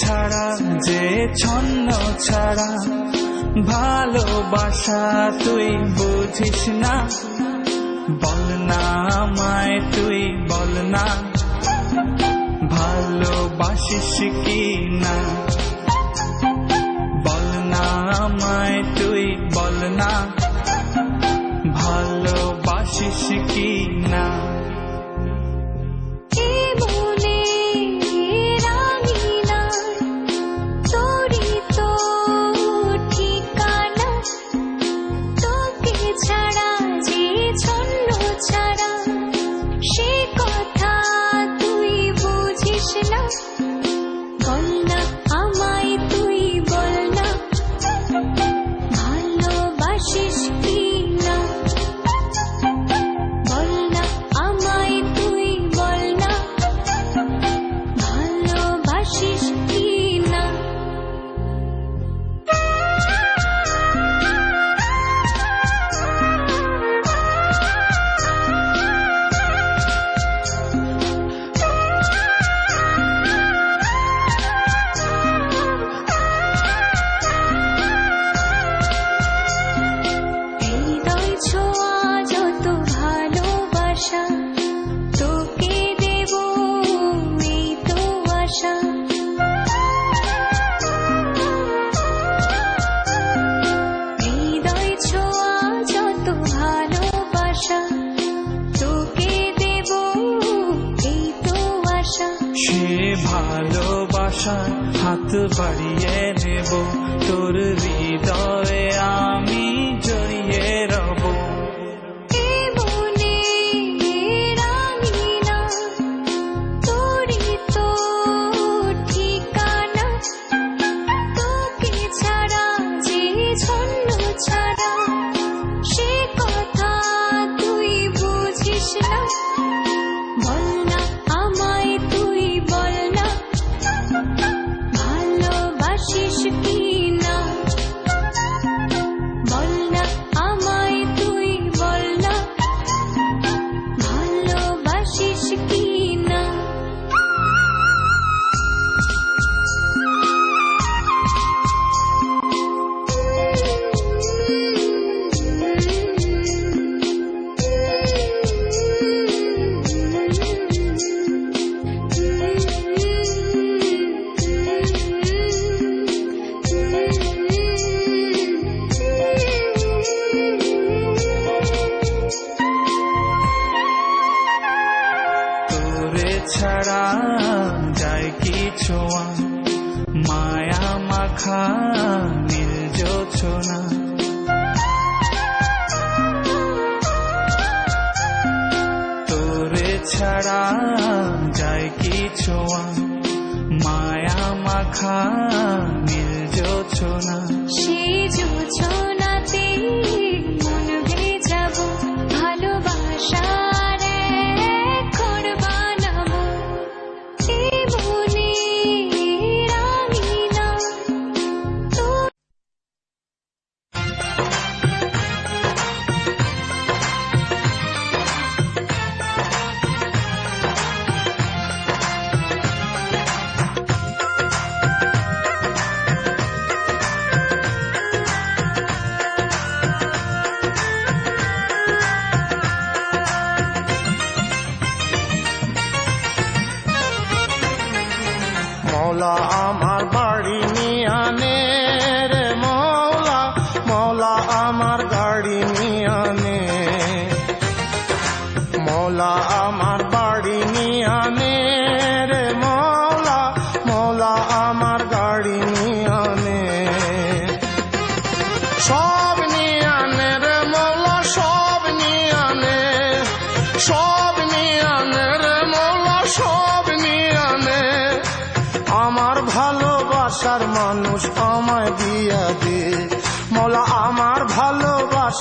ছাড়া যে ছন্ন ছাড়া ভালোবাসা তুই বুঝিস না, বল না আমায় তুই বল না ভালোবাসিস কি না, বল না আমায় তুই বল না ভালোবাসিস কি না। ভালোবাসার হাত বাড়িয়ে নেব, তোর হৃদয়ে আমি জড়িয়ে রব। ছাড়া যায় কি ছোঁয়া মায়া মাখা নীল জোছনা, তোরে ছাড়া যায় কি ছোঁয়া মায়া মাখা নীল জোছনা। সেই জোছনাতে মন ভেজাবো ভালোবাসা মৌলা আমার বাড়ি নিয়ানে রে মৌলা, মৌলা আমার গাড়ি নিয়ানে, মৌলা আমার বাড়ি নিয়ানে রে মৌলা, মৌলা আমার গাড়ি নিয়ানে, সব নিয়ানে রে মৌলা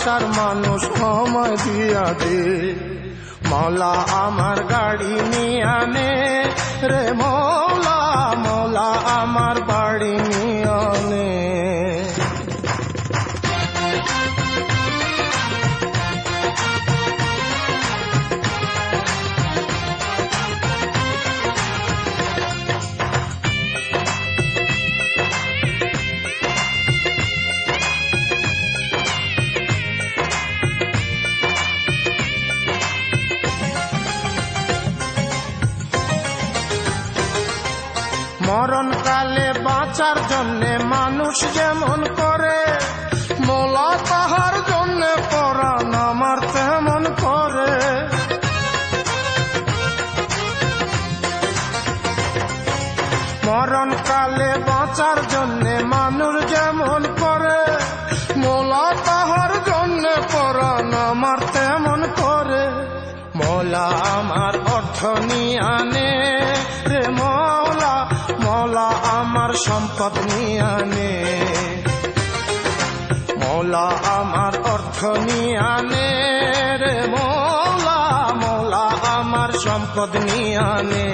ভালোবাসার মানুষ আমায় দিয়া দে মৌলা আমার গাড়ি নিয়ে আনে রে মৌলা মৌলা আমার বাড়ি নিয়ে আনে মরণকালে বাঁচার জন্যে মানুষ যেমন করে মৌলা তাহার জন্যে পরাণ আমার তেমন করে মরণকালে বাঁচার জন্যে মানুষ যেমন করে মৌলা তাহার জন্যে পরাণ আমার তেমন করে মৌলা আমার অর্থ নিয়ে আনে রে মৌলা মৌলা আমার সম্পদ নিয়ে আনে মৌলা আমার অর্থ নিয়ে আনে রে মৌলা মৌলা আমার সম্পদ নিয়ে আনে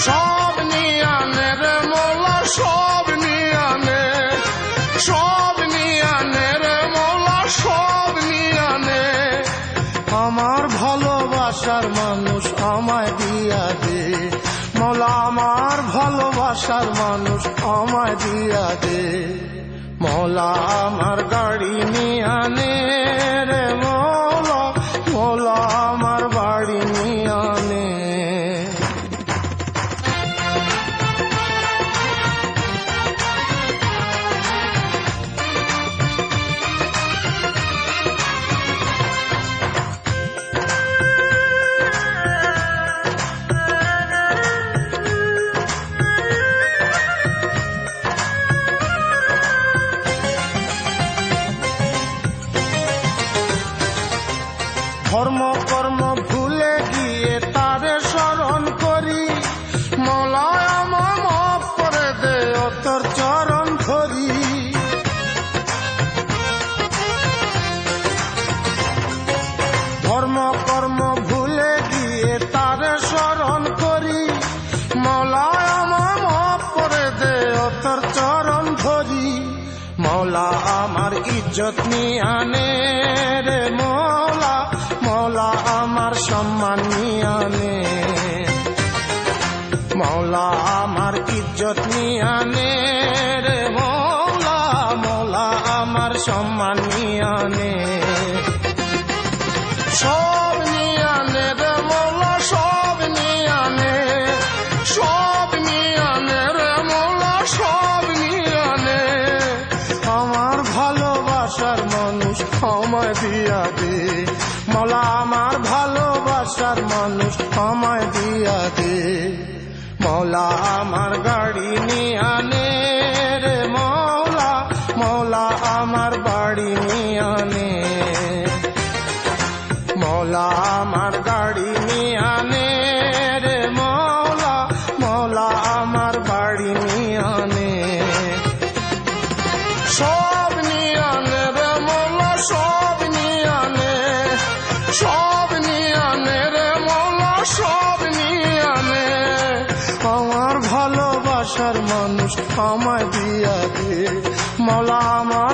সব নিয়ে আনে রে মৌলা সব নিয়ে আনে সব নিয়ে আনে রে মৌলা সব নিয়ে আনে আমার ভালোবাসার মানুষ আমায় দিয়া দে মৌলা আমার ভালোবাসার মানুষ আমায় দিয়া দে মৌলা আমার গাড়ি নিয়ে আনে রে মৌলা মৌলা আমার বাড়ি নিয়ে আনে ধর্ম কর্ম ভুলে গিয়ে তারে স্মরণ করি মৌলা আমায় মাফ করে দে ও তোর চরণ ধরি ধর্ম কর্ম ভুলে গিয়ে তারে স্মরণ করি মৌলা আমায় মাফ করে দে ও তোর চরণ ধরি মৌলা আমার ইজ্জত নিয়ে আনে রে মৌলা মৌলা আমার সম্মান নিয়ে আনে মৌলা আমার ইজ্জত নিয়ে আনে রে মৌলা মৌলা আমার সম্মান নিয়ে আনে সব নিয়ে আনে রে মৌলা সব নিয়ে আনে সব নিয়ে আনে রে মৌলা সব নিয়ে আনে আমার ভালোবাসার মানুষ আমায় দিয়া দে মৌলা আমার ভালোবাসার মানুষ আমায় দিয়া দে মৌলা আমার গাড়ি নিয়ে আনে রে মৌলা মৌলা আমার বাড়ি নিয়ে আনে মৌলা আমার গাড়ি নিয়ে আনে রে মৌলা মৌলা আমার বাড়ি নিয়ে আনে সব নিয়ে আনে রে মৌলা সব নিয়ে আনে সব নিয়ে আনে রে মৌলা সব নিয়ে আনে আমার ভালোবাসার মানুষ আমায় দিয়া দে মৌলা আমার